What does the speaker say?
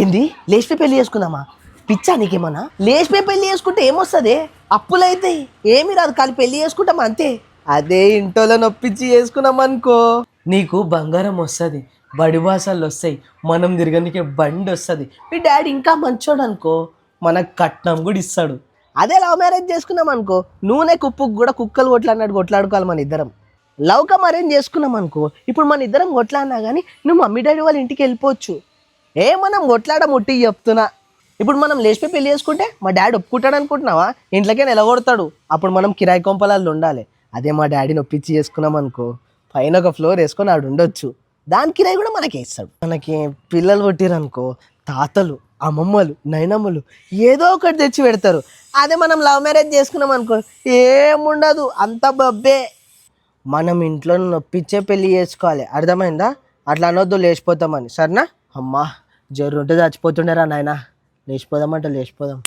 ఏంది లేచిపోయి పెళ్లి చేసుకుందామా? పిచ్చా నీకేమన్నా? లేచిపోయి పెళ్లి చేసుకుంటే ఏమొస్తుంది? అప్పులైతాయి, ఏమి రాదు, కానీ పెళ్లి చేసుకుంటాం అంతే. అదే ఇంట్లో నొప్పించి చేసుకున్నాం అనుకో, నీకు బంగారం వస్తుంది, బడి బాసాలు వస్తాయి, మనం తిరగనికే బండి వస్తుంది, మీ డాడీ ఇంకా మంచోడు అనుకో, మనకు కట్నం కూడా ఇస్తాడు. అదే లవ్ మ్యారేజ్ చేసుకున్నాం అనుకో, నూనె కుప్పుకు కూడా కుక్కలు కొట్లాడినట్టు కొట్లాడుకోవాలి మన ఇద్దరం. లవ్ కమ్ అరేంజ్ చేసుకున్నాం అనుకో, ఇప్పుడు మన ఇద్దరం కొట్లాడినా కానీ నువ్వు మమ్మీ డాడీ వాళ్ళ ఇంటికి వెళ్ళిపోవచ్చు. మనం కొట్లాడ ముట్టి చెప్తున్నా. ఇప్పుడు మనం లేచిపోయి పెళ్లి చేసుకుంటే మా డాడీ ఒప్పుకుంటాడు అనుకుంటున్నావా? ఇంట్లోకే నిలగొడతాడు. అప్పుడు మనం కిరాయి కొంపలాల్లో ఉండాలి. అదే మా డాడీని ఒప్పించి చేసుకున్నాం అనుకో, పైన ఒక ఫ్లోర్ వేసుకొని ఆడు ఉండొచ్చు, దాని కిరాయి కూడా మనకే ఇస్తాడు. మనకి పిల్లలు కొట్టిరనుకో, తాతలు, అమ్మమ్మలు, నైనమ్మలు ఏదో ఒకటి తెచ్చి పెడతారు. అదే మనం లవ్ మ్యారేజ్ చేసుకున్నాం అనుకో, ఏముండదు, అంత బబ్బే. మనం ఇంట్లో నొప్పించే పెళ్లి చేసుకోవాలి, అర్థమైందా? అట్లా అనొద్దు లేచిపోతామని, సరేనా? అమ్మా, జ్వరం ఉంటే చచ్చిపోతుండేరా నాయన, లేచిపోదామంటే లేచిపోదాం.